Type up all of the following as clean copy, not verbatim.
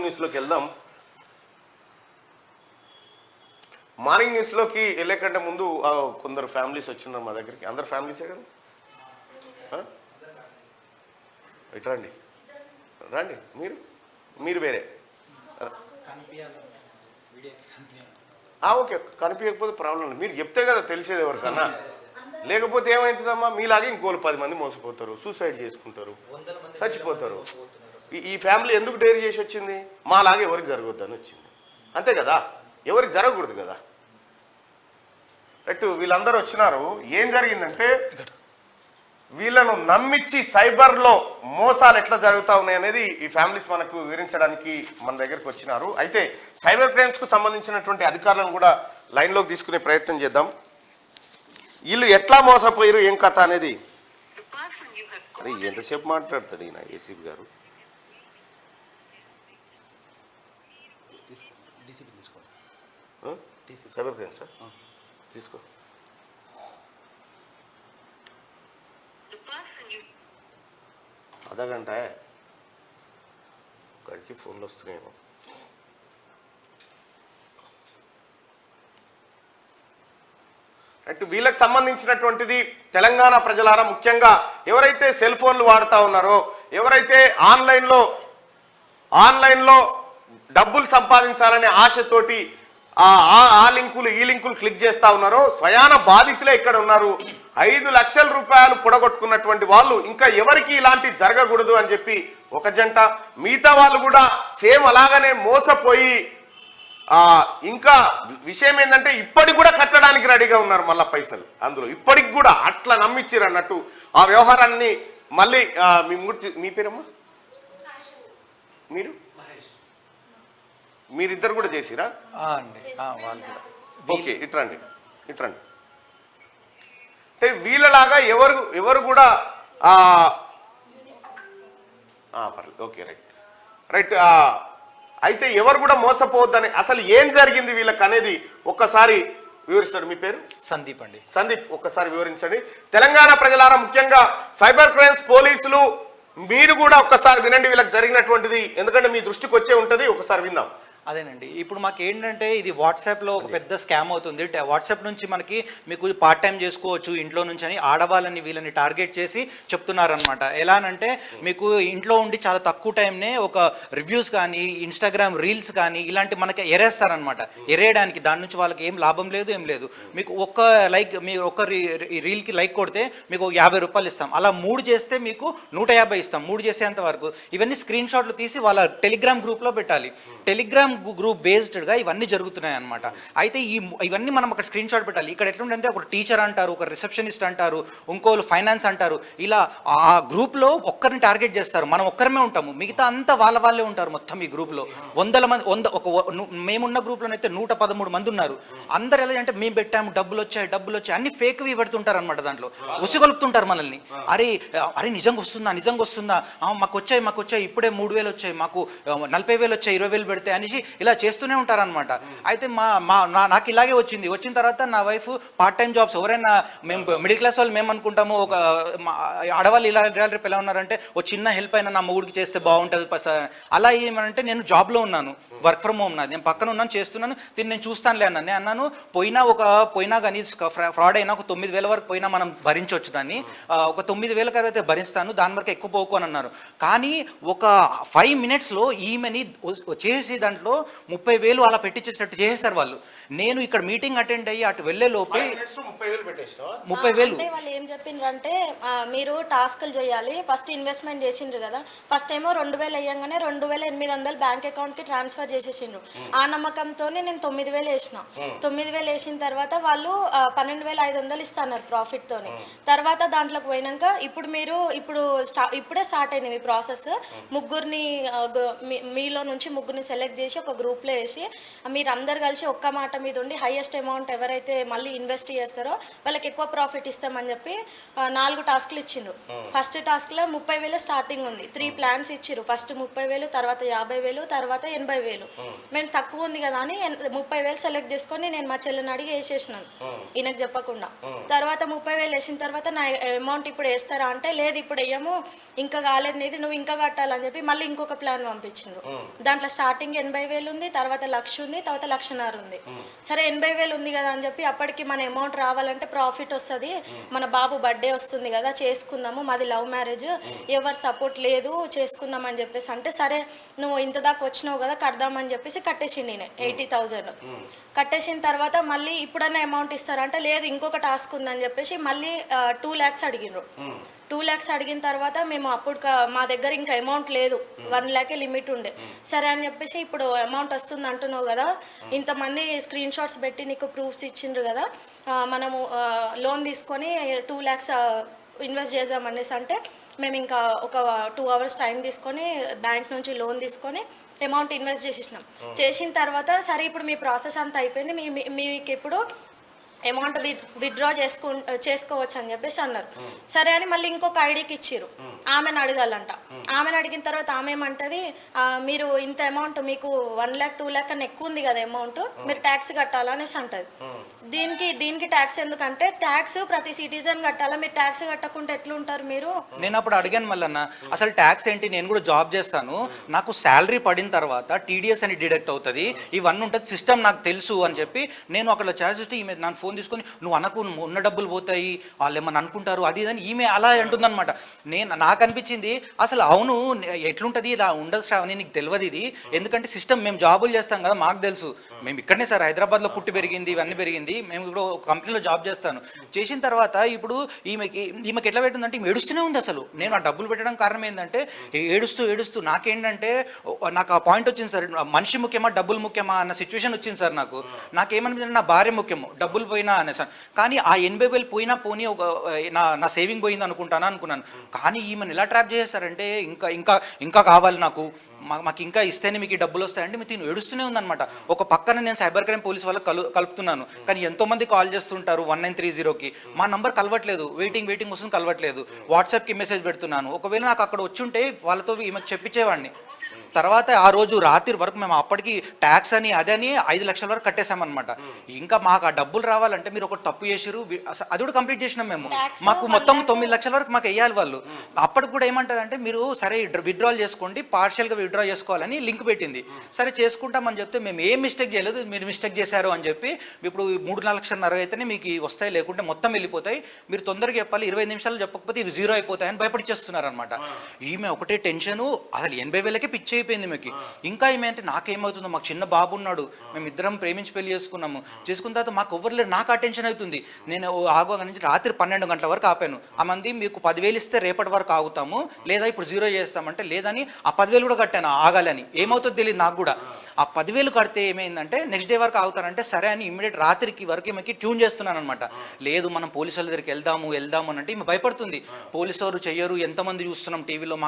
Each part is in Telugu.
న్యూస్లోకి వెళ్దాం. మార్నింగ్ న్యూస్లోకి వెళ్ళే కంటే ముందు కొందరు ఫ్యామిలీస్ వచ్చిన్నారు మా దగ్గరికి. అందరు ఫ్యామిలీసే కదా? ఇటు రండి, రండి. మీరు వేరే ఓకే, కనిపించకపోతే ప్రాబ్లం లేదు. మీరు చెప్తే కదా తెలిసేది ఎవరికన్నా. లేకపోతే ఏమవుతుందమ్మా, మీలాగే ఇంకోళ్ళు 10 మంది మోసపోతారు, సూసైడ్ చేసుకుంటారు, చచ్చిపోతారు. ఈ ఫ్యామిలీ ఎందుకు డైరీ చేసి వచ్చింది? మాలాగే ఎవరికి జరగొద్దని వచ్చింది, అంతే కదా. ఎవరికి జరగకూడదు కదా. రైట్, వీళ్ళందరూ వచ్చినారు. ఏం జరిగిందంటే వీళ్ళను నమ్మించి సైబర్లో మోసాలు ఎట్లా జరుగుతూ ఉన్నాయి అనేది ఈ ఫ్యామిలీస్ మనకు వివరించడానికి మన దగ్గరకు వచ్చినారు. అయితే సైబర్ క్రైమ్స్కు సంబంధించినటువంటి అధికారులను కూడా లైన్లోకి తీసుకునే ప్రయత్నం చేద్దాం. వీళ్ళు ఎట్లా మోసపోయారు, ఏం కథ అనేది. అరే ఎంతసేపు మాట్లాడతాడు ఈయన ఏసీపీ గారు. సైబర్ క్రైమ్స్ తీసుకో. आधा घंटा है, గడికి ఫోన్లు వస్తున్నాయేమో. అటు వీళ్ళకి సంబంధించినటువంటిది తెలంగాణ ప్రజలారా, ముఖ్యంగా ఎవరైతే సెల్ ఫోన్లు వాడుతూ ఉన్నారో, ఎవరైతే ఆన్లైన్లో డబ్బులు సంపాదించాలనే ఆశతోటి ఆ లింకులు ఈ లింకులు క్లిక్ చేస్తూ ఉన్నారో స్వయాన బాధితులే ఇక్కడ ఉన్నారు. 5 లక్షల రూపాయలు పొడగొట్టుకున్నటువంటి వాళ్ళు, ఇంకా ఎవరికి ఇలాంటి జరగకూడదు అని చెప్పి ఒక జంట, మిగతా వాళ్ళు కూడా సేమ్ అలాగనే మోసపోయి ఇంకా విషయం ఏంటంటే ఇప్పటికి కూడా కట్టడానికి రెడీగా ఉన్నారు మళ్ళీ పైసలు. అందులో ఇప్పటికి కూడా అట్లా నమ్మించారు అన్నట్టు ఆ వ్యవహారాన్ని మళ్ళీ మీ పేరమ్మా, మీరిద్దరు కూడా చేసిరా? ఓకే, ఇట్రండి. అంటే వీళ్ళలాగా ఎవరు కూడా పర్లేదు. Okay, right. అయితే ఎవరు కూడా మోసపోవద్దని, అసలు ఏం జరిగింది వీళ్ళకి అనేది ఒక్కసారి వివరిస్తాడు. మీ పేరు? సందీప్ అండి. సందీప్, ఒక్కసారి వివరించండి. తెలంగాణ ప్రజలారా, ముఖ్యంగా సైబర్ క్రైమ్స్ పోలీసులు మీరు కూడా ఒక్కసారి వినండి వీళ్ళకి జరిగినటువంటిది, ఎందుకంటే మీ దృష్టికి వచ్చే ఉంటుంది. ఒకసారి విందాం. అదేనండి, ఇప్పుడు మాకు ఏంటంటే ఇది వాట్సాప్లో ఒక పెద్ద స్కామ్ అవుతుంది. వాట్సాప్ నుంచి మీకు పార్ట్ టైం చేసుకోవచ్చు ఇంట్లో నుంచి అని ఆడవాళ్ళని వీళ్ళని టార్గెట్ చేసి చెప్తున్నారనమాట. ఎలానంటే మీకు ఇంట్లో ఉండి చాలా తక్కువ టైంనే ఒక రివ్యూస్ కానీ ఇన్స్టాగ్రామ్ రీల్స్ కానీ ఇలాంటి మనకి ఎరేస్తారనమాట. ఎరేయడానికి దాని నుంచి వాళ్ళకి ఏం లాభం లేదు, ఏం లేదు. మీకు మీరు ఒక్క రీల్కి లైక్ కొడితే మీకు 50 రూపాయలు ఇస్తాం. అలా 3 చేస్తే మీకు 150 ఇస్తాం. 3 చేసేంత వరకు ఇవన్నీ స్క్రీన్ షాట్లు తీసి వాళ్ళ టెలిగ్రామ్ గ్రూప్లో పెట్టాలి. టెలిగ్రామ్ గ్రూప్ బేస్డ్గా ఇవన్నీ జరుగుతున్నాయి అనమాట. అయితే ఇవన్నీ మనం అక్కడ స్క్రీన్ షాట్ పెట్టాలి. ఇక్కడ ఎట్లుంటే ఒక టీచర్ అంటారు, ఒక రిసెప్షనిస్ట్ అంటారు, ఇంకోళ్ళు ఫైనాన్స్ అంటారు. ఇలా ఆ గ్రూప్లో ఒక్కరిని టార్గెట్ చేస్తారు. మనం ఒక్కరమే ఉంటాము, మిగతా అంతా వాళ్ళే ఉంటారు. మొత్తం ఈ గ్రూప్లో 100 మంది, మేమున్న గ్రూప్లోనైతే 113 మంది ఉన్నారు. అందరు ఎలా అంటే మేము పెట్టాము, డబ్బులు వచ్చాయి అన్ని ఫేక్వి పెడుతుంటారు అనమాట. దాంట్లో ఉసిగొలుపుతుంటారు మనల్ని. అరే నిజంగా వస్తుందా, మాకు వచ్చాయి ఇప్పుడే 3,000 వచ్చాయి, మాకు 40,000 వచ్చాయి, 20,000 పెడితే అనేసి ఇలా చేస్తూనే ఉంటారనమాట. అయితే నాకు ఇలాగే వచ్చిన తర్వాత నా వైఫ్ పార్ట్ టైం జాబ్స్, ఎవరైనా మేము మిడిల్ క్లాస్ వాళ్ళు మేము అనుకుంటాము, ఒక ఆడవాళ్ళు ఇలా రేపు ఎలా ఉన్నారంటే ఒక చిన్న హెల్ప్ అయినా నా మొగుడికి చేస్తే బాగుంటుంది. అలా ఏమనంటే నేను జాబ్లో ఉన్నాను, వర్క్ ఫ్రమ్ హోమ్ నాది, నేను పక్కన ఉన్నాను, చేస్తున్నాను, దీన్ని నేను చూస్తానులే అన్నాను. నేను అన్నాను పోయినా కానీ ఫ్రాడ్ అయినా ఒక 9,000 వరకు పోయినా మనం భరించవచ్చు దాన్ని, ఒక 9,000 అయితే భరిస్తాను, దాని వరకు ఎక్కువ పోకు అని అన్నారు. కానీ ఒక 5 మినిట్స్లో ఈమెని చేసి దాంట్లో 30,000 అలా పెట్టించేసినట్టు చేసేసారు వాళ్ళు. నేను ఇక్కడ మీటింగ్ అటెండ్ అయ్యి అటు వెళ్లే లోపే 30,000 వాళ్ళు ఏం చెప్పిండ్రంటే మీరు టాస్క్లు చేయాలి, ఫస్ట్ ఇన్వెస్ట్మెంట్ చేసిండ్రు కదా, ఫస్ట్ ఏమో 2,000 అయ్యంగానే 2,800 బ్యాంక్ అకౌంట్ కి ట్రాన్స్ఫర్ చేసేసిండ్రు. ఆ నమ్మకంతోనే నేను 9,000 వేసిన. 9,000 వేసిన తర్వాత వాళ్ళు 12,500 ఇస్తున్నారు ప్రాఫిట్ తోని. తర్వాత దాంట్లోకి పోయినాక ఇప్పుడే స్టార్ట్ అయింది మీ ప్రాసెస్. మీలో నుంచి ముగ్గురిని సెలెక్ట్ చేసి ఒక గ్రూప్లో వేసి మీరు అందరు కలిసి ఒక్క మాట మీద ఉండి హైయెస్ట్ అమౌంట్ ఎవరైతే మళ్ళీ ఇన్వెస్ట్ చేస్తారో వాళ్ళకి ఎక్కువ ప్రాఫిట్ ఇస్తామని చెప్పి 4 టాస్క్లు ఇచ్చిండ్రు. ఫస్ట్ టాస్క్లో 30,000 స్టార్టింగ్ ఉంది. 3 ప్లాన్స్ ఇచ్చిర్రు. ఫస్ట్ 30,000, తర్వాత 50,000, తర్వాత 80,000. మేము తక్కువ ఉంది కదా అని 30,000 సెలెక్ట్ చేసుకొని నేను మా చెల్లెని అడిగి వేసేసినాను ఈయనకు చెప్పకుండా. తర్వాత 30,000 వేసిన తర్వాత నా అమౌంట్ ఇప్పుడు వేస్తారా అంటే లేదు ఇప్పుడు వేయము, ఇంకా కాలేదు నీది, నువ్వు ఇంకా కట్టాలని చెప్పి మళ్ళీ ఇంకొక ప్లాన్ పంపించిండ్రు. దాంట్లో స్టార్టింగ్ 80,000 ఉంది, తర్వాత 1,00,000 ఉంది, తర్వాత 1,50,000 ఉంది. సరే 80,000 ఉంది కదా అని చెప్పి అప్పటికి మన అమౌంట్ రావాలంటే ప్రాఫిట్ వస్తుంది, మన బాబు బర్త్డే వస్తుంది కదా చేసుకుందాము, మాది లవ్ మ్యారేజ్, ఎవరు సపోర్ట్ లేదు చేసుకుందాం అని చెప్పేసి అంటే సరే నువ్వు ఇంత దాకా వచ్చినావు కదా కడదామని చెప్పేసి కట్టేసిండి నేను 80,000. కట్టేసిన తర్వాత మళ్ళీ ఇప్పుడన్నా అమౌంట్ ఇస్తారంటే లేదు ఇంకొక టాస్క్ ఉందని చెప్పేసి మళ్ళీ 2 lakhs అడిగినారు. 2 lakhs అడిగిన తర్వాత మేము అప్పుడు మా దగ్గర ఇంకా అమౌంట్ లేదు, 1 lakh లిమిట్ ఉండే. సరే అని చెప్పేసి ఇప్పుడు అమౌంట్ వస్తుంది అంటున్నావు కదా, ఇంతమంది స్క్రీన్ షాట్స్ పెట్టి నీకు ప్రూఫ్స్ ఇచ్చిండ్రు కదా, మనము లోన్ తీసుకొని 2 lakhs ఇన్వెస్ట్ చేద్దామనేసి అంటే మేము ఇంకా ఒక 2 hours టైం తీసుకొని బ్యాంక్ నుంచి లోన్ తీసుకొని అమౌంట్ ఇన్వెస్ట్ చేసేసినాం. చేసిన తర్వాత సరే ఇప్పుడు మీ ప్రాసెస్ అంతా అయిపోయింది, మీకు ఇప్పుడు అమౌంట్ విత్డ్రా చేసుకోవచ్చు అని చెప్పేసి అన్నారు. సరే అని మళ్ళీ ఇంకొక ఐడికి ఇచ్చిర్రు, ఆమెను అడగాలంట. ఆమెను అడిగిన తర్వాత ఆమె ఏమంటది, మీరు ఇంత అమౌంట్ మీకు 1 lakh 2 lakh కన్నా ఎక్కువ ఉంది కదా అమౌంట్, మీరు ట్యాక్స్ కట్టాలనేసి అంటది. దీనికి ట్యాక్స్ ఎందుకంటే ట్యాక్స్ ప్రతి సిటిజన్ కట్టాలా, మీరు ట్యాక్స్ కట్టకుండా ఎట్లుంటారు మీరు. నేను అప్పుడు అడిగాను మళ్ళన్న అసలు ట్యాక్స్ ఏంటి, నేను కూడా జాబ్ చేస్తాను, నాకు శాలరీ పడిన తర్వాత టీడీఎస్ అని డిడక్ట్ అవుతుంది, ఇవన్నీ ఉంటుంది సిస్టమ్ నాకు తెలుసు అని చెప్పి నేను అక్కడ ఛార్జ్ చేస్తే ఈమె నన్ను ఫోన్ తీసుకొని నువ్వు అనకు ఉన్న డబ్బులు పోతాయి వాళ్ళు ఏమన్నా అనుకుంటారు అది ఇదని ఈమె అలా అంటుందన్నమాట. నాకు అనిపించింది అసలు అవును ఎట్లుంటుంది ఇలా ఉండదు శ్రావణి, నీకు తెలియదు ఇది, ఎందుకంటే సిస్టమ్ మేము జాబులు చేస్తాం కదా మాకు తెలుసు, మేము ఇక్కడనే సార్ హైదరాబాద్లో పుట్టి పెరిగింది ఇవన్నీ పెరిగింది, మేము ఇప్పుడు ఒక కంపెనీలో జాబ్ చేస్తాను. చేసిన తర్వాత ఇప్పుడు ఈమెకి ఎట్లా పెట్టిందంటే ఈమె ఏడుస్తూనే ఉంది. అసలు నేను ఆ డబ్బులు పెట్టడం కారణం ఏంటంటే ఏడుస్తూ నాకేంటంటే నాకు ఆ పాయింట్ వచ్చింది సార్, మనిషి ముఖ్యమా డబ్బులు ముఖ్యమా అన్న సిచ్యువేషన్ వచ్చింది సార్. నాకేమనిపించింది నా భార్య ముఖ్యము డబ్బులు పోయినా అనేసాను, కానీ ఆ 80,000 పోనీ ఒక నా సేవింగ్ పోయింది అనుకున్నాను. కానీ ఈమెను ఎలా ట్రాప్ చేసేసారంటే ఇంకా ఇంకా ఇంకా కావాలి మాకు ఇంకా ఇస్తేనే మీకు ఈ డబ్బులు వస్తాయంటే మీరు ఏడుస్తూనే ఉందన్నమాట. ఒక పక్కన నేను సైబర్ క్రైమ్ పోలీస్ వాళ్ళకి కలుపుతున్నాను, కానీ ఎంతోమంది కాల్ చేస్తుంటారు 1930కి, మా నంబర్ కలవట్లేదు, వెయిటింగ్ వస్తుంది కలవట్లేదు. వాట్సాప్కి మెసేజ్ పెడుతున్నాను, ఒకవేళ నాకు అక్కడ వచ్చుంటే వాళ్ళతో ఈమెకు చెప్పించేవాడిని. తర్వాత ఆ రోజు రాత్రి వరకు మేము అప్పటికి ట్యాక్స్ అని అదని 5 లక్షల వరకు కట్టేసామన్నమాట. ఇంకా మాకు ఆ డబ్బులు రావాలంటే మీరు ఒకటి తప్పు చేసిరు, అది కూడా కంప్లీట్ చేసినాం మేము, మాకు మొత్తం 9 లక్షల వరకు మాకు వేయాలి వాళ్ళు. అప్పటికి కూడా ఏమంటారంటే మీరు సరే విత్డ్రాల్ చేసుకోండి, పార్షియల్గా విత్డ్రా చేసుకోవాలని లింక్ పెట్టింది. సరే చేసుకుంటామని చెప్తే మేము ఏం మిస్టేక్ చేయలేదు, మీరు మిస్టేక్ చేశారు అని చెప్పి ఇప్పుడు 3 లక్షన్నర అయితేనే మీకు వస్తాయి, లేకుంటే మొత్తం వెళ్ళిపోతాయి, మీరు తొందరగా చెప్పాలి, 20 నిమిషాలు చెప్పకపోతే ఇవి 0 అయిపోతాయని భయపడిచేస్తున్నారు అనమాట. ఈమె ఒకటే టెన్షను, అసలు 80,000కే పిచ్చి అయిపోయింది మీకు. ఇంకా ఏమంటే నాకేమవుతుందో, మాకు చిన్న బాబు ఉన్నాడు, మేము ఇద్దరం ప్రేమించి పెళ్లి చేసుకున్న తర్వాత మాకు ఎవరు లేరు, నాకు అటెన్షన్ అవుతుంది. నేను ఆగోగా నుంచి రాత్రి 12 గంటల వరకు ఆపాను. ఆ మంది మీకు 10,000 ఇస్తే రేపటి వరకు ఆగుతాము, లేదా ఇప్పుడు 0 చేస్తామంటే లేదని ఆ 10,000 కూడా కట్టాను ఆగాలని. ఏమవుతుందో తెలియదు నాకు కూడా. ఆ 10,000 కడితే ఏమైందంటే నెక్స్ట్ డే వరకు ఆగుతారంటే సరే అని ఇమ్మీడియట్ రాత్రికి వరకు ఈమెకి ట్యూన్ చేస్తున్నాను అనమాట. లేదు మనం పోలీసు వాళ్ళ దగ్గరికి వెళ్దాము అని అంటే ఈమె భయపడుతుంది. పోలీసు వారు చెయ్యరు, ఎంతమంది చూస్తున్నాం టీవీలో,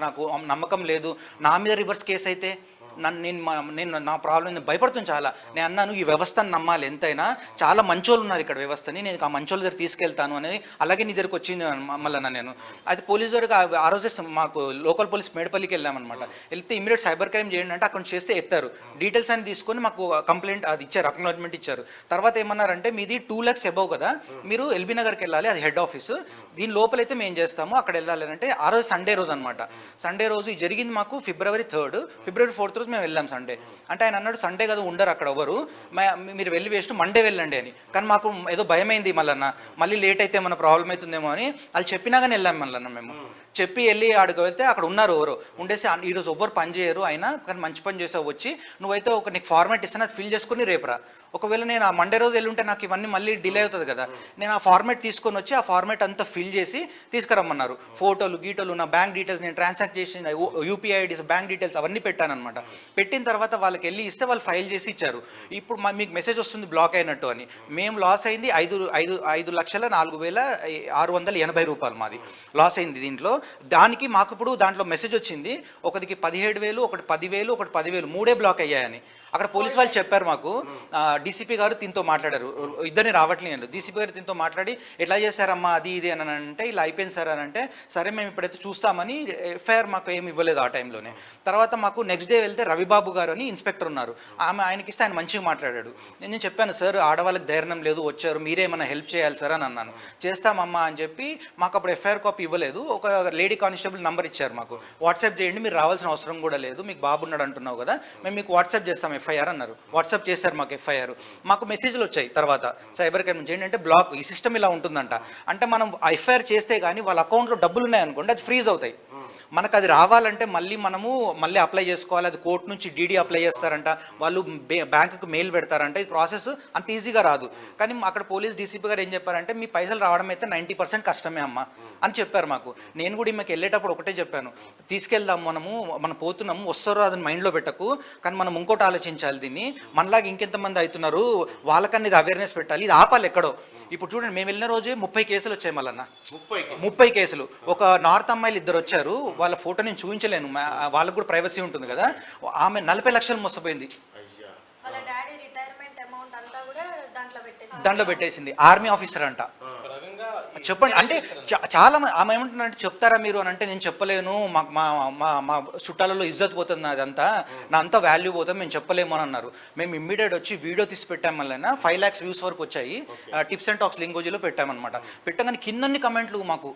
నాకు నమ్మకం లేదు, నా మీద రివర్స్ కేసు అయితే నేను నా ప్రాబ్లం భయపడుతుంది చాలా. నేను అన్నాను ఈ వ్యవస్థను నమ్మాలి ఎంతైనా, చాలా మంచోళ్ళు ఉన్నారు ఇక్కడ వ్యవస్థని, నేను ఆ మంచోళ్ళ దగ్గర తీసుకెళ్తాను అనేది. అలాగే నీ దగ్గరికి వచ్చింది మళ్ళీ నేను అది పోలీస్ దగ్గరకు ఆ రోజే మాకు లోకల్ పోలీస్ మేడపల్లికి వెళ్ళామన్నమాట. వెళ్తే ఇమీడియట్ సైబర్ క్రైమ్ చేయండి అంటే అక్కడ చేస్తే ఎత్తారు, డీటెయిల్స్ అని తీసుకొని మాకు కంప్లైంట్ అది ఇచ్చారు, అక్నాలెడ్జ్మెంట్ ఇచ్చారు. తర్వాత ఏమన్నారంటే మీది 2 lakhs అబౌవ్ కదా, మీరు ఎల్బీ నగర్కి వెళ్ళాలి, అది హెడ్ ఆఫీసు, దీని లోపలైతే మేము చేస్తాము, అక్కడ వెళ్ళాలి అంటే ఆ రోజు సండే రోజు అనమాట. సండే రోజు జరిగింది మాకు February 3rd, February 4th మేము వెళ్ళాం సండే. అంటే ఆయన అన్నాడు సండే కదా ఉండరు అక్కడ ఎవరు, మీరు వెళ్ళి వేస్ట్ మండే వెళ్ళండి అని. కానీ మాకు ఏదో భయమైంది మళ్ళీ లేట్ అయితే ఏమైనా ప్రాబ్లం అవుతుందేమో అని వాళ్ళు చెప్పినా కానీ వెళ్ళాం మేము. చెప్పి వెళ్ళి ఆడికి వెళ్తే అక్కడ ఉన్నారు ఎవరు ఉండేసి, ఈరోజు ఎవ్వరు పని చేయరు అయినా కానీ మంచి పని చేసావు వచ్చి, నువ్వైతే నీకు ఫార్మాట్ ఇస్తాను అది ఫిల్ చేసుకుని రేపురా. ఒకవేళ నేను ఆ మండే రోజు వెళ్ళుంటే నాకు ఇవన్నీ మళ్ళీ డిలే అవుతుంది కదా. నేను ఆ ఫార్మేట్ తీసుకొని వచ్చి ఆ ఫార్మేట్ అంతా ఫిల్ చేసి తీసుకురమ్మన్నారు. ఫోటోలు గీటోలు నా బ్యాంక్ డీటెయిల్స్ నేను ట్రాన్సాక్ట్ చేసిన యూపీఐ ఐడీస్ బ్యాంక్ డీటెయిల్స్ అవన్నీ పెట్టానమాట. పెట్టిన తర్వాత వాళ్ళకి వెళ్ళి ఇస్తే వాళ్ళు ఫైల్ చేసి ఇచ్చారు. ఇప్పుడు మీకు మెసేజ్ వస్తుంది బ్లాక్ అయినట్టు అని. మేము లాస్ అయింది 5,04,680 రూపాయలు మాది లాస్ అయింది దీంట్లో. దానికి మాకు ఇప్పుడు దాంట్లో మెసేజ్ వచ్చింది, ఒకటికి 17,000, ఒకటి 10,000, ఒకటి 10,000 మూడే బ్లాక్ అయ్యాయని. అక్కడ పోలీస్ వాళ్ళు చెప్పారు మాకు. డీసీపీ గారు దీంతో మాట్లాడారు, ఇద్దరిని రావట్లేదు. డీసీపీ గారు దీంతో మాట్లాడి ఎట్లా చేశారమ్మా అది ఇది అని అంటే ఇలా అయిపోయింది సార్ అని అంటే, సరే మేము ఇప్పుడైతే చూస్తామని ఎఫ్ఐఆర్ మాకు ఏమి ఇవ్వలేదు ఆ టైంలోనే. తర్వాత మాకు నెక్స్ట్ డే వెళ్తే రవిబాబు గారు అని ఇన్స్పెక్టర్ ఉన్నారు, ఆయనకి ఇస్తే ఆయన మంచిగా మాట్లాడాడు. నేను చెప్పాను సార్ ఆడవాళ్ళకి ధైర్యం లేదు, వచ్చారు మీరేమన్నా హెల్ప్ చేయాలి సార్ అని అన్నాను. చేస్తామమ్మా అని చెప్పి మాకు అప్పుడు ఎఫ్ఐఆర్ కాపీ ఇవ్వలేదు. ఒక లేడీ కానిస్టేబుల్ నంబర్ ఇచ్చారు మాకు, వాట్సాప్ చేయండి మీరు రావాల్సిన అవసరం కూడా లేదు, మీకు బాబు ఉన్నాడు అంటున్నావు కదా మేము మీకు వాట్సాప్ చేస్తాం ఎఫ్ఐఆర్ అన్నారు. వాట్సాప్ చేశారు మాకు ఎఫ్ఐఆర్. మాకు మెసేజ్లు వచ్చాయి తర్వాత సైబర్ క్రైమ్ నుంచి, ఏంటంటే బ్లాక్ ఈ సిస్టమ్ ఇలా ఉంటుందంట. అంటే మనం ఎఫ్ఐఆర్ చేస్తే కానీ వాళ్ళ అకౌంట్లో డబ్బులు ఉన్నాయనుకోండి అది ఫ్రీజ్ అవుతాయి. మనకు అది రావాలంటే మళ్ళీ అప్లై చేసుకోవాలి. అది కోర్టు నుంచి డీడీ అప్లై చేస్తారంట, వాళ్ళు బ్యాంకుకి మెయిల్ పెడతారంట. ఇది ప్రాసెస్ అంత ఈజీగా రాదు. కానీ అక్కడ పోలీస్ డీసీపీ గారు ఏం చెప్పారంటే, మీ పైసలు రావడం అయితే 90% కష్టమే అమ్మ అని చెప్పారు మాకు. నేను కూడా ఈమెకి వెళ్ళేటప్పుడు ఒకటే చెప్పాను, తీసుకెళ్దాం మనం పోతున్నాము, వస్తారో అదని మైండ్లో పెట్టకు, కానీ మనం ఇంకోటి ఆలోచించాలి దీన్ని. మనలాగా ఇంకెంతమంది అవుతున్నారు, వాళ్ళకన్నా ఇది అవేర్నెస్ పెట్టాలి, ఇది ఆపాలి ఎక్కడో. ఇప్పుడు చూడండి మేము వెళ్ళిన రోజే 30 కేసులు వచ్చాయి మళ్ళన్న, 30 కేసులు. ఒక నార్త్ అమ్మాయిలు 2 వచ్చారు, వాళ్ళ ఫోటో నేను చూపించలేను, వాళ్ళకు కూడా ప్రైవసీ ఉంటుంది కదా. ఆమె 40 లక్షలు మోసపోయింది, దాంట్లో పెట్టేసింది. ఆర్మీ ఆఫీసర్ అంట. చెప్పండి అంటే చాలా ఆమె ఏమంటున్నారంటే, చెప్తారా మీరు అని అంటే, నేను చెప్పలేను, మాకు మా చుట్టాలలో ఇజ్జత్ పోతుంది, అదంతా నా అంతా వాల్యూ పోతుంది, మేము చెప్పలేము అని అన్నారు. మేము ఇమ్మీడియట్ వచ్చి వీడియో తీసి పెట్టాం. వల్ల 5 lakhs వ్యూస్ వరకు వచ్చాయి. టిప్స్ అండ్ టాక్స్ లింగోజీలో పెట్టామన్నమాట. పెట్టగానే కిందన్ని కమెంట్లు మాకు,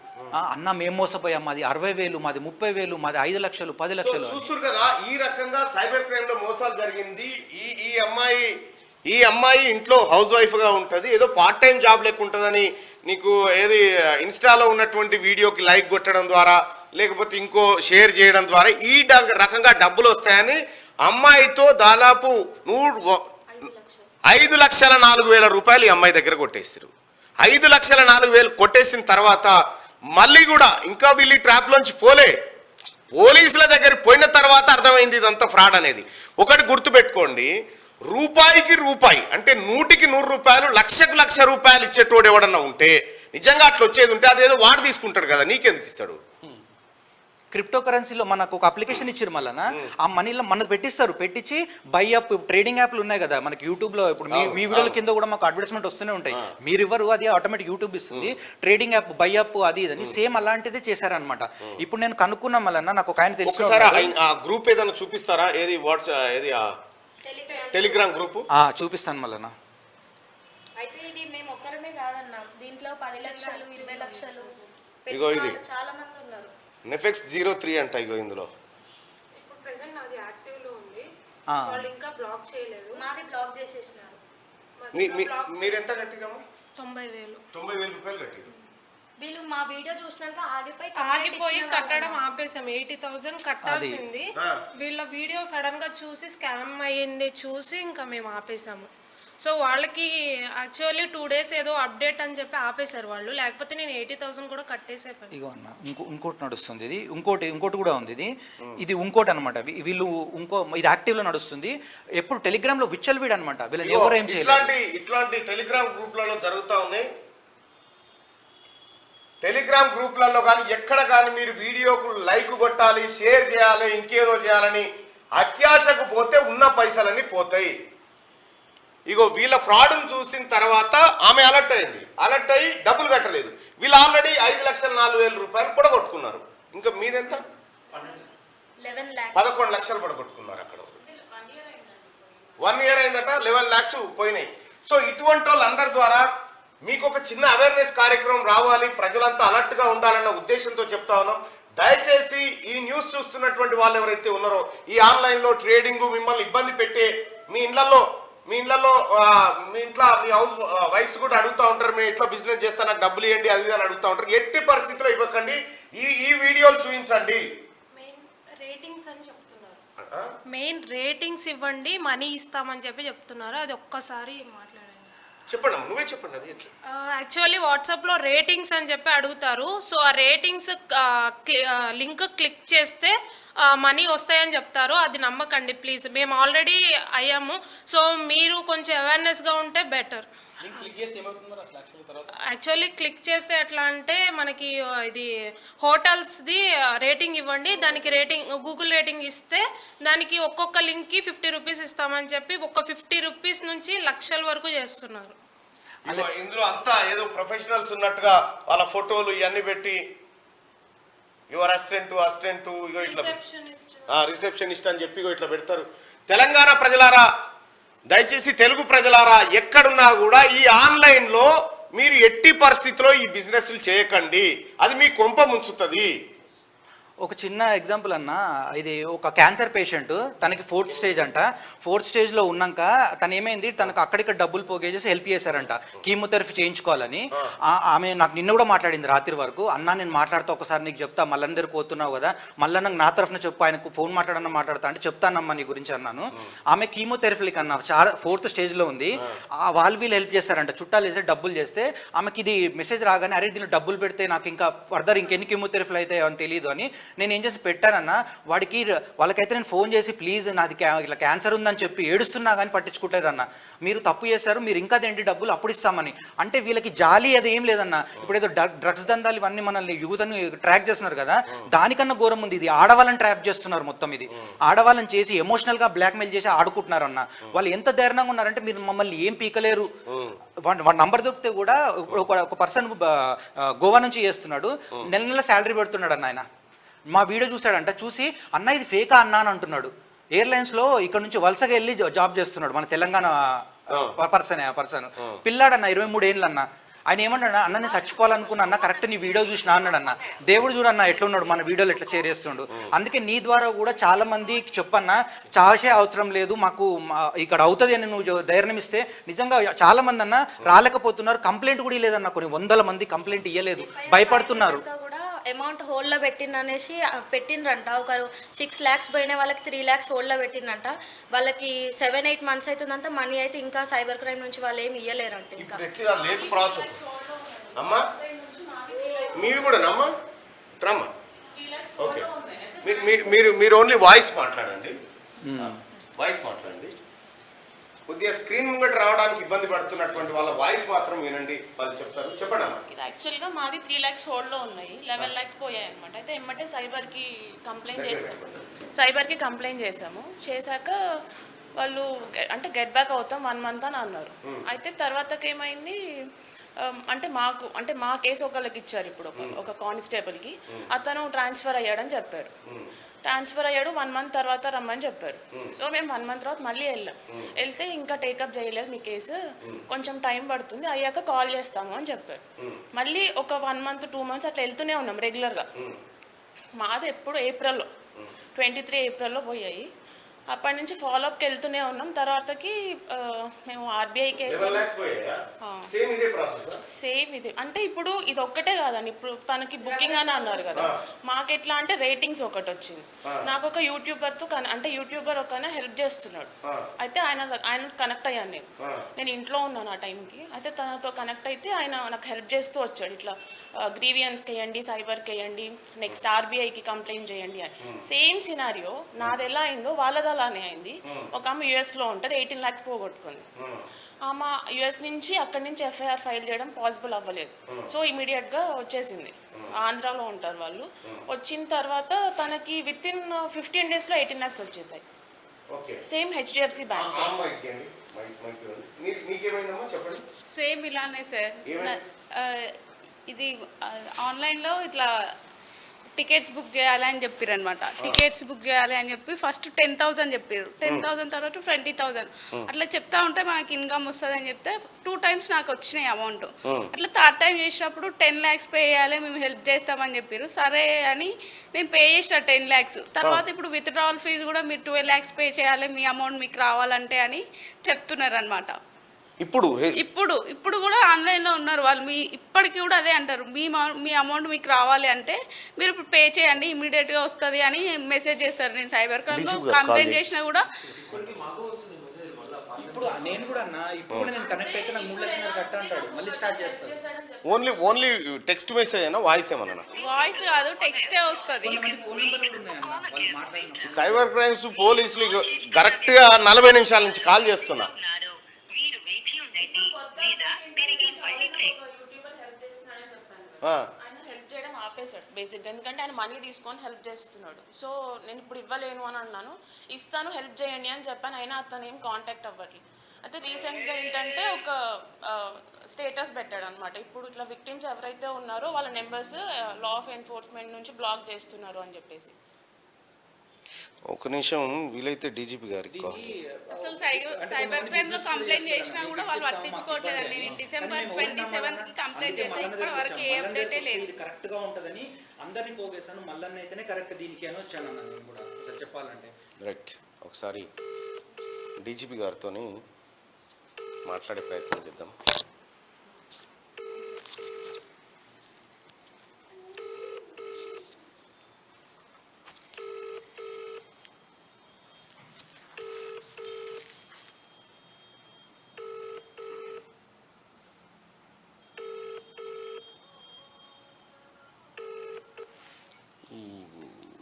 అన్న మేము మోసపోయాం, మాది 60,000, మాది 30,000, మాది 5 లక్షలు 10 లక్షలు. చూస్తారు కదా ఈ రకంగా సైబర్ క్రైమ్ లో మోసాలు జరిగింది. ఈ అమ్మాయి ఇంట్లో హౌస్ వైఫ్ గా ఉంటది, ఏదో పార్ట్ టైం జాబ్ లెక్క ఉంటుందని నీకు ఏది ఇన్స్టాలో ఉన్నటువంటి వీడియోకి లైక్ కొట్టడం ద్వారా లేకపోతే ఇంకో షేర్ చేయడం ద్వారా ఈ రకంగా డబ్బులు వస్తాయని అమ్మాయితో దాదాపు 5,04,000 రూపాయలు ఈ అమ్మాయి దగ్గర కొట్టేస్తారు. 5,04,000 కొట్టేసిన తర్వాత మళ్ళీ కూడా ఇంకా వీళ్ళు ట్రాప్ లోంచి పోలీసుల దగ్గర పోయిన తర్వాత అర్థమైంది ఇదంతా ఫ్రాడ్ అనేది. ఒకటి గుర్తుపెట్టుకోండి, రూపాయికి రూపాయి అంటే 100కి 100 రూపాయలు, 1,00,000 రూపాయలు ఇచ్చేటోడు ఎవడన్నా ఉంటే, నిజంగా అట్లా వచ్చేది ఉంటే అదేదో వాడు తీసుకుంటాడు కదా, నీకెందుకు ఇస్తాడు? క్రిప్టో కరెన్సీలో మనకు ఒక అప్లికేషన్ ఇచ్చారు మళ్ళీ, ఆ మనీలో మనకు పెట్టించి బై అప్ ట్రేడింగ్ యాప్లు ఉన్నాయి కదా మనకి యూట్యూబ్లో. ఇప్పుడు మీ వీడియోల కింద కూడా మాకు అడ్వర్టైజ్మెంట్ వస్తూనే ఉంటాయి, మీరు ఇవ్వరు, అది ఆటోమేటిక్ యూట్యూబ్ ఇస్తుంది. ట్రేడింగ్ యాప్ బై అప్ అది ఇదని సేమ్ అలాంటిదే చేశారనమాట. ఇప్పుడు నేను కనుక్కున్నా మళ్ళీ, నాకు ఒక ఆయన తెలుసు. గ్రూప్ ఏదైనా చూపిస్తారా? ఏది ఏది టెలిగ్రామ్ గ్రూప్ చూపిస్తాను మళ్ళీ. అయితే ఇది మేము ఒక్కరమే కాదన్నా, దీంట్లో 10 లక్షలు 20 లక్షలు ఇగో ఇది చాలా మంది ఉన్నారు. నెఫెక్స్ 03 అంట. ఇగో ఇందులో ఇప్పుడు ప్రెజెంట్ నాది యాక్టివ్ లో ఉంది, వాళ్ళు ఇంకా బ్లాక్ చేయలేదు. నాది బ్లాక్ చేసేసినారు. మీరు ఎంత కట్టిరమ్మా? 90,000 రూపాయలు కట్టిరు. వీళ్ళు మా వీడియో చూసినాక ఆగిపోయి కట్టడం ఆపేసాం. 80,000 కట్టాల్సింది, వీళ్ళ వీడియో సడన్ గా చూసి స్కామ్ అయ్యింది చూసి ఇంకా మేము ఆపేసాము. సో వాళ్ళకి యాక్చువల్లీ 2 days ఏదో అప్డేట్ అని చెప్పి ఆపేశారు వాళ్ళు, లేకపోతే నేను 80,000 కూడా కట్టేసే పని. ఇగో అన్న ఇంకోటి నడుస్తుంది, ఇది ఇంకోటి కూడా ఉంది. ఇది ఇంకోటి అనమాట. వీళ్ళు ఇది యాక్టివ్ లో నడుస్తుంది. ఎప్పుడు టెలిగ్రామ్ లో విచ్చలవిడి అనమాట, వీళ్ళని ఎవరు ఏం చేయాలి. ఇట్లాంటి టెలిగ్రామ్ గ్రూప్లలో జరుగుతూ ఉన్నాయి. టెలిగ్రామ్ గ్రూప్లలో కానీ ఎక్కడ కానీ మీరు వీడియోకు లైక్ కొట్టాలి, షేర్ చేయాలి, ఇంకేదో చేయాలని అత్యాశకు పోతే ఉన్న పైసలన్నీ పోతాయి. ఇగో వీళ్ళ ఫ్రాడ్ను చూసిన తర్వాత ఆమె అలర్ట్ అయ్యి డబ్బులు కట్టలేదు. వీళ్ళు ఆల్రెడీ 5,04,000 రూపాయలు పొడగొట్టుకున్నారు. ఇంకా మీదెంత? 11 లక్షలు పొడగొట్టుకున్నారు. అక్కడ 1 year అయిందట, 11 lakhs పోయినాయి. సో ఇటువంటి వాళ్ళందరి ద్వారా మీకు ఒక చిన్న అవేర్నెస్ కార్యక్రమం రావాలి, ప్రజలంతా అలర్ట్ గా ఉండాలన్న ఉద్దేశంతో చెప్తా ఉన్నాం. దయచేసి ఈ న్యూస్ చూస్తున్నటువంటి వాళ్ళు ఎవరైతే ఉన్నారో, ఈ ఆన్లైన్ లో ట్రేడింగ్ మిమ్మల్ని ఇబ్బంది పెట్టే మీ ఇంట్లో మీ హౌస్ వైఫ్స్ కూడా అడుగుతూ ఉంటారు, మేము ఇట్లా బిజినెస్ చేస్తా నాకు డబ్బులు ఇవ్వండి అది అని అడుగుతూ ఉంటారు. ఎట్టి పరిస్థితిలో ఇవ్వకండి. ఈ వీడియోలు చూపించండి. రేటింగ్స్ అని చెప్తున్నారు. మెయిన్ రేటింగ్స్ ఇవ్వండి మనీ ఇస్తామని చెప్పి చెప్తున్నారు. అది ఒక్కసారి మాట్లాడండి. చెప్పండి అమ్మ, నువ్వే చెప్పండి అది ఎట్లా. యాక్చువల్లీ వాట్సాప్లో రేటింగ్స్ అని చెప్పి అడుగుతారు. సో ఆ రేటింగ్స్ లింక్ క్లిక్ చేస్తే మనీ వస్తాయని చెప్తారు. అది నమ్మకండి ప్లీజ్. మేము ఆల్రెడీ అయ్యాము. సో మీరు కొంచెం అవేర్నెస్గా ఉంటే బెటర్. యాక్చువల్లీ క్లిక్ చేస్తే ఎట్లా అంటే మనకి ఇది హోటల్స్ది రేటింగ్ ఇవ్వండి, దానికి రేటింగ్ గూగుల్ రేటింగ్ ఇస్తే దానికి ఒక్కొక్క లింక్కి 50 రూపీస్ ఇస్తామని చెప్పి ఒక 50 రూపీస్ నుంచి లక్షల వరకు చేస్తున్నారు. ఇందులో అంతా ఏదో ప్రొఫెషనల్స్ ఉన్నట్టుగా వాళ్ళ ఫోటోలు ఇవన్నీ పెట్టి యువర్ అసిస్టెంట్ ఇగో ఇట్లా రిసెప్షనిస్ట్ అని చెప్పి ఇగో ఇట్లా పెడతారు. తెలంగాణ ప్రజలారా, దయచేసి తెలుగు ప్రజలారా, ఎక్కడున్నా కూడా ఈ ఆన్లైన్లో మీరు ఎట్టి పరిస్థితిలో ఈ బిజినెస్లు చేయకండి. అది మీ కొంప ముంచుతుంది. ఒక చిన్న ఎగ్జాంపుల్ అన్న, ఇది ఒక క్యాన్సర్ పేషెంట్, తనకి 4th స్టేజ్ అంట. 4th స్టేజ్లో ఉన్నాక తను ఏమైంది, తనకు అక్కడిక్కడ డబ్బులు పోగేసేసి హెల్ప్ చేశారంట కీమోథెరపీ చేయించుకోవాలని. ఆమె నాకు నిన్న కూడా మాట్లాడింది రాత్రి వరకు. అన్న నేను మాట్లాడుతూ ఒకసారి నీకు చెప్తా, మళ్ళందరూ పోతున్నావు కదా, మళ్ళీ నాకు నా తరఫున చెప్పు, ఆయనకు ఫోన్ మాట్లాడతా అంటే చెప్తానమ్మా నీ గురించి అన్నాను. ఆమె కీమోథెరపీకి అన్న చాలా 4th స్టేజ్లో ఉంది. వీళ్ళు హెల్ప్ చేశారంట, చుట్టాలు వేసే డబ్బులు చేస్తే ఆమెకి ఇది మెసేజ్ రాగానే అరే దీనిలో డబ్బులు పెడితే నాకు ఇంకా ఫర్దర్ ఇంకెన్ని కీమోథెరపీలు అవుతాయో అని తెలియదు అని నేను ఏం చేసి పెట్టానన్నా. వాళ్ళకైతే నేను ఫోన్ చేసి ప్లీజ్ నాది ఇట్లా క్యాన్సర్ ఉందని చెప్పి ఏడుస్తున్నా కానీ పట్టించుకుంటారన్న. మీరు తప్పు చేశారు, మీరు ఇంకా దేంటి డబ్బులు అప్పుడు ఇస్తామని అంటే వీళ్ళకి జాలి అది ఏం లేదన్న. ఇప్పుడు ఏదో డ్రగ్స్ దందాలు ఇవన్నీ మనల్ని యూత్ని ట్రాక్ చేస్తున్నారు కదా, దానికన్నా ఘోరం ఉంది. ఇది ఆడవాళ్ళని ట్రాప్ చేస్తున్నారు మొత్తం. ఇది ఆడవాళ్ళని చేసి ఎమోషనల్గా బ్లాక్మెయిల్ చేసి ఆడుకుంటున్నారన్న. వాళ్ళు ఎంత ధైర్యంగా ఉన్నారంటే మీరు మమ్మల్ని ఏం పీకలేరు. వాడి నంబర్ దొరికితే కూడా ఒక పర్సన్ గోవా నుంచి చేస్తున్నాడు, నెల శాలరీ పెడుతున్నాడు అన్న. ఆయన మా వీడియో చూసాడంట, చూసి అన్న ఇది ఫేకా అన్నా అని అంటున్నాడు. ఎయిర్లైన్స్లో ఇక్కడ నుంచి వలసగా వెళ్ళి జాబ్ చేస్తున్నాడు, మన తెలంగాణ పర్సన్. పిల్లాడన్న 23 ఏళ్ళు అన్న. ఆయన ఏమన్నాడు, అన్న నేను చచ్చిపోవాలనుకున్నా అన్న, కరెక్ట్ నీ వీడియో చూసినా అన్నాడు అన్న. దేవుడు చూడన్న ఎట్లున్నాడు, మన వీడియోలు ఎట్లా షేర్ చేస్తుండు. అందుకే నీ ద్వారా కూడా చాలా మందికి చెప్పన్నా, చావసే అవసరం లేదు మాకు, ఇక్కడ అవుతుంది అని నువ్వు ధైర్యం ఇస్తే నిజంగా చాలా మంది అన్న రాలేకపోతున్నారు. కంప్లైంట్ కూడా ఇవ్వలేదన్న, కొన్ని 100 మంది కంప్లైంట్ ఇవ్వలేదు, భయపడుతున్నారు. అమౌంట్ హోల్డ్లో పెట్టిందనేసి పెట్టిండ్రంట. ఒకరు 6 lakhs పోయిన వాళ్ళకి 3 lakhs హోల్డ్లో పెట్టిందంట. వాళ్ళకి 7-8 months అవుతుందంట. మనీ అయితే ఇంకా సైబర్ క్రైమ్ నుంచి వాళ్ళు ఏమి ఇవ్వలేరంట. ఇంకా లేట్ ప్రాసెస్ అమ్మా, మీవి కూడా నమ్మా రమ్మా. ఓకే, మీరు ఓన్లీ వాయిస్ మాట్లాడండి. కొద్దిగా స్క్రీన్ ముంగట రావడానికి ఇబ్బంది పడుతున్నటువంటి వాళ్ళ వాయిస్ మాత్రం వినండి, వాళ్ళు చెప్తారు. చెప్పండి అమ్మా. ఇది యాక్చువల్గా మాది 3 lakhs హోల్డ్లో ఉన్నాయి, 11 lakhs పోయాయి అనమాట. అయితే ఎమ్మటే సైబర్కి కంప్లైంట్ చేసాము. చేశాక వాళ్ళు అంటే గెట్ బ్యాక్ అవుతాం 1 month అని అన్నారు. అయితే తర్వాతకి ఏమైంది అంటే మా కేసు ఒకళ్ళకి ఇచ్చారు. ఇప్పుడు ఒక కానిస్టేబుల్కి, అతను ట్రాన్స్ఫర్ అయ్యాడని చెప్పారు. ట్రాన్స్ఫర్ అయ్యాడు, 1 month తర్వాత రమ్మని చెప్పారు. సో మేము 1 month తర్వాత మళ్ళీ వెళ్తే ఇంకా టేకప్ చేయలేదు మీ కేసు, కొంచెం టైం పడుతుంది, అయ్యాక కాల్ చేస్తాము అని చెప్పారు. మళ్ళీ ఒక 1 month 2 months అట్లా వెళ్తూనే ఉన్నాం రెగ్యులర్గా. మాది ఎప్పుడు ఏప్రిల్లో 23 ఏప్రిల్లో పోయాయి. అప్పటి నుంచి ఫాలోఅప్కి వెళ్తూనే ఉన్నాం. తర్వాతకి మేము ఆర్బీఐ కేసు సేమ్ ఇదే. అంటే ఇప్పుడు ఇది ఒక్కటే కాదండి, ఇప్పుడు తనకి బుకింగ్ అని అన్నారు కదా, మాకు ఎట్లా అంటే రేటింగ్స్ ఒకటి వచ్చింది. నాకు ఒక యూట్యూబర్తో యూట్యూబర్ ఒక హెల్ప్ చేస్తున్నాడు. అయితే ఆయన కనెక్ట్ అయ్యాను నేను ఇంట్లో ఉన్నాను ఆ టైంకి. అయితే తనతో కనెక్ట్ అయితే ఆయన నాకు హెల్ప్ చేస్తూ వచ్చాడు. ఇట్లా గ్రీవియన్స్కి వేయండి, సైబర్కి వేయండి, నెక్స్ట్ ఆర్బీఐకి కంప్లైంట్ చేయండి అని. సేమ్ సినారియో నాది ఎలా అయిందో వాళ్ళది అలానే అయింది. ఒక ఆమె యూఎస్లో ఉంటుంది, 18 lakhs పోగొట్టుకుంది. ఆమె యూఎస్ నుంచి అక్కడి నుంచి ఎఫ్ఐఆర్ ఫైల్ చేయడం పాసిబుల్ అవ్వలేదు. సో ఇమీడియట్గా వచ్చేసింది. ఆంధ్రాలో ఉంటారు వాళ్ళు. వచ్చిన తర్వాత తనకి వితిన్ 15 daysలో 18 lakhs వచ్చేసాయి. Same HDFC bank. సేమ్ ఇలానే సార్. ఇది ఆన్లైన్లో ఇట్లా టికెట్స్ బుక్ చేయాలి అని చెప్పారు అనమాట. టికెట్స్ బుక్ చేయాలి అని చెప్పి ఫస్ట్ 10,000 చెప్పారు. 10,000 తర్వాత 20,000 అట్లా చెప్తా ఉంటే మనకి ఇన్కమ్ వస్తుంది అని చెప్తే 2 times నాకు వచ్చినాయి అమౌంట్. అట్లా 3rd time చేసినప్పుడు 10 lakhs పే చేయాలి, మేము హెల్ప్ చేస్తామని చెప్పారు. సరే అని నేను పే చేసిన 10 lakhs. తర్వాత ఇప్పుడు విత్డ్రావల్ ఫీజు కూడా మీరు 12 lakhs పే చేయాలి, మీ అమౌంట్ మీకు రావాలంటే అని చెప్తున్నారు అనమాట. ఇప్పుడు కూడా ఆన్లైన్లో ఉన్నారు వాళ్ళు. ఇప్పటికి కూడా అదే అంటారు, మీ అమౌంట్ మీకు రావాలి అంటే మీరు ఇప్పుడు పే చేయండి ఇమీడియట్గా వస్తుంది అని మెసేజ్ చేస్తారు. నేను సైబర్ క్రైమ్లో కంప్లైంట్ చేసినా కూడా ఇప్పుడు నేను కూడా అన్న, ఇప్పుడు కూడా నేను కనెక్ట్ అయితే నాకు 3 లక్షలు కట్ట అంటాడు, మళ్ళీ స్టార్ట్ చేస్తాడు. ఓన్లీ టెక్స్ట్ మెసేజ్ అయినా వాయిస్ ఏమన్నా? వాయిస్ కాదు, టెక్స్టే వస్తుంది. ఫోన్ నెంబర్ కూడా ఉన్నాయన్న వాళ్ళు మాట్లాడిన. సైబర్ క్రైమ్స్ పోలీసులు కరెక్ట్ గా 40 నిమిషాల నుంచి కాల్ చేస్తున్నా. ఆయన హెల్ప్ చేయడం ఆపేశాడు బేసిక్గా, ఎందుకంటే ఆయన మనీ తీసుకొని హెల్ప్ చేస్తున్నాడు. సో నేను ఇప్పుడు ఇవ్వలేను అని అన్నాను, ఇస్తాను హెల్ప్ చేయండి అని చెప్పాను. అయినా అతను ఏం కాంటాక్ట్ అవ్వట్లేదు. అయితే రీసెంట్గా ఏంటంటే ఒక స్టేటస్ పెట్టాడు అనమాట, ఇప్పుడు ఇట్లా విక్టిమ్స్ ఎవరైతే ఉన్నారో వాళ్ళ నెంబర్స్ లా ఆఫ్ ఎన్ఫోర్స్మెంట్ నుంచి బ్లాక్ చేస్తున్నారు అని చెప్పేసి. ఒక నిమిషం వీలైతే డీజీపీ గారికి అసలు సైబర్ క్రైమ్ లో కంప్లైంట్ చేసినా కూడా వాళ్ళు పట్టించుకోవట్లేదండి. నేను డిసెంబర్ 27th కి కంప్లైంట్ చేసాను, ఇప్పటి వరకు ఏ అప్డేటే లేదు. ఇది కరెక్ట్ గా ఉంటదని అందరినీ పోగేసాను, మల్లన్న అయితేనే కరెక్ట్ దీనికి అని వచ్చానన్న నేను కూడా అసలు చెప్పాలంటే. రైట్, ఒకసారి డీజీపీ గారితో మాట్లాడే ప్రయత్నం చేద్దాం.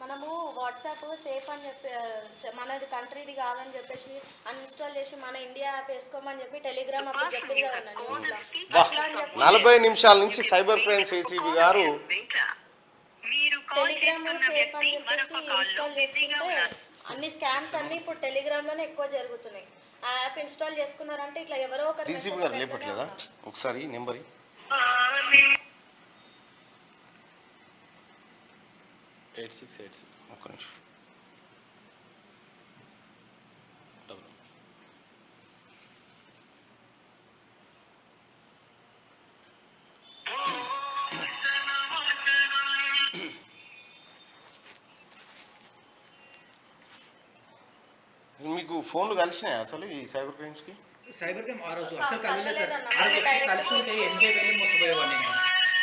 మనము వాట్సాప్ సేఫ్ అని చెప్పి మనది కంట్రీది కాదని చెప్పేసి అన్ఇన్స్టాల్ చేసి మన ఇండియా యాప్ వేసుకోమని చెప్పి టెలిగ్రామ్ అప్పుడు చెప్పింది కదన్న న్యూస్లో. 40 నిమిషాల నుంచి సైబర్ క్రైమ్స్ ఏసీబీ గారు టెలిగ్రామ్ సేఫ్ అని చెప్పేసి ఇన్స్టాల్ చేసుకుంటే అన్ని స్కామ్స్ అన్ని ఇప్పుడు టెలిగ్రామ్ లోనే ఎక్కువ జరుగుతున్నాయి. ఆ యాప్ ఇన్స్టాల్ చేసుకున్నారంటే ఇట్లా ఎవరో ఒకరు డీసీపీ గారు లేపట్లేదా? ఒకసారి నెంబర్ 8686 ఒక్క నిమిషం. మీకు ఫోన్లు కలిసినాయి అసలు ఈ సైబర్ క్రైమ్స్కి? సైబర్ క్రైమ్ ఆ రోజు అసలు కలవలేదు సార్. ఆ రోజు కలిసి ఉంటే 80,000 మోసపోయేవాడిని నేను.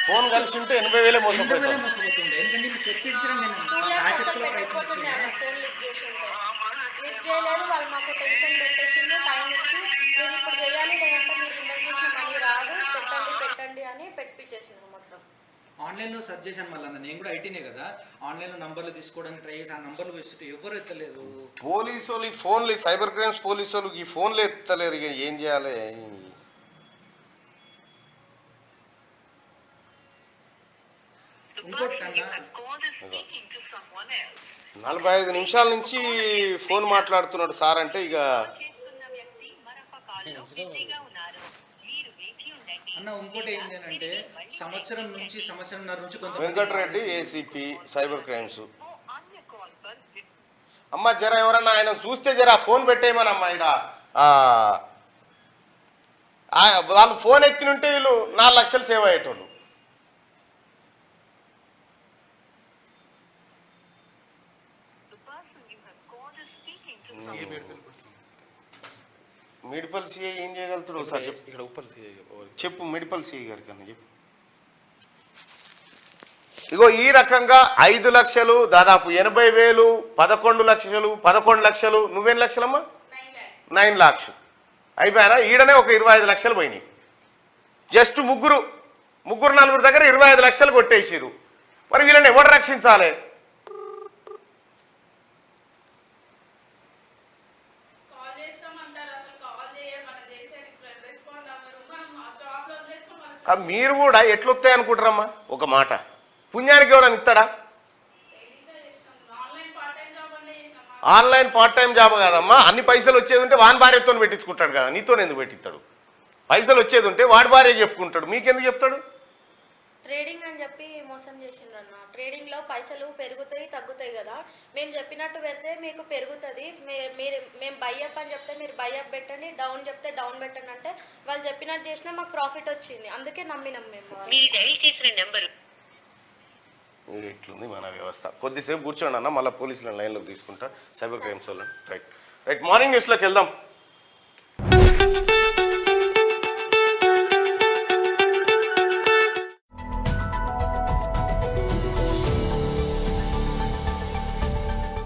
ఫోన్ కలిసి ఉంటే 80,000 మోసపోతుండే. ఎందుకంటే మీరు చెప్పించడం నేను ప్రయత్నిస్తున్నా. ఫోన్ లిఫ్ట్ చేయలేదు వాళ్ళు, మాకు టెన్షన్ పెట్టేసింది. టైం ఇచ్చి మీరు ఇప్పుడు చేయాలి లేదంటే మీరు ఇన్వెస్ట్ చేసిన మనీ రాదు, పెట్టండి అని పెట్టించేసిండ్రు మొత్తం. ఆన్లైన్లో సెర్చ్ చేశాను మళ్ళీ, నేను కూడా ఐటీనే కదా, ఆన్లైన్లో నంబర్లు తీసుకోవడానికి ట్రై చేసి ఆ నంబర్లు వేస్తుంటే ఎవరు ఎత్తలేదు. పోలీసు వాళ్ళు ఈ ఫోన్లు, సైబర్ క్రైమ్స్ పోలీసు వాళ్ళు ఈ ఫోన్లు ఎత్తలేరు, ఇక ఏం చేయాలి? ఇంకోటి అన్న, 45 నిమిషాల నుంచి ఫోన్ మాట్లాడుతున్నాడు సార్ అంటే ఇక అన్న ఇంకోటి ఏంటంటే సంవత్సరంన్నర నుంచి కొంత వెంకటరెడ్డి ఏసీపీ సైబర్ క్రైమ్స్. అమ్మ జర ఎవరన్నా ఆయన చూస్తే జర ఫోన్ పెట్టేయమనమ్మా. ఇడ వాళ్ళు ఫోన్ ఎత్తినుంటే వీళ్ళు 4 లక్షలు సేవ్ అయ్యేటోళ్ళు. మెడిపల్ సిఐ ఏం చేయగలుగుతాడు ఒకసారి చెప్పు. ఇక్కడ ఉప్పల్ సిఐ చెప్పు, మెడిపల్ సిఐ గారికి అన్న చెప్పు. ఇగో ఈ రకంగా 5 లక్షలు, దాదాపు 80,000, 11 లక్షలు, నువ్వేం లక్షలమ్మా? 9 లాక్స్ అయిపోయారా? ఈడనే ఒక 25 లక్షలు పోయినాయి. జస్ట్ ముగ్గురు 4 దగ్గర 25 లక్షలు కొట్టేసిరు. మరి వీళ్ళని ఎవరు రక్షించాలి? మీరు కూడా ఎట్లొస్తాయి అనుకుంటారమ్మా? ఒక మాట, పుణ్యానికి ఎవడని ఇస్తాడా? ఆన్లైన్ పార్ట్ టైం జాబ్ కాదమ్మా. అన్ని పైసలు వచ్చేది ఉంటే వాని భార్యతో పెట్టించుకుంటాడు కదా, నీతో ఎందుకు పెట్టిస్తాడు? పైసలు వచ్చేది ఉంటే వాడి భార్య చెప్పుకుంటాడు, మీకెందుకు చెప్తాడు? ట్రేడింగ్ అని చెప్పి మోసం చేసిండ్రు అన్న. ట్రేడింగ్ లో పైసలు పెరుగుతాయి తగ్గుతాయి కదా, మేము చెప్పినట్టు పెడితే మీకు పెరుగుతుంది, మేము బైఅప్ అని చెప్తే మీరు బైఅప్ పెట్టండి, డౌన్ చెప్తే డౌన్ పెట్టండి అంటే వాళ్ళు చెప్పినట్టు చేసినా మాకు ప్రాఫిట్ వచ్చింది, అందుకే నమ్మినాం మేము. ఇట్లుంది మన వ్యవస్థ. కొద్దిసేపు కూర్చోండి అన్న, మళ్ళీ పోలీసులను లైన్లోకి తీసుకుంటా, సైబర్ క్రైమ్స్ వాళ్ళని. రైట్, మార్నింగ్ న్యూస్లోకి వెళ్దాం.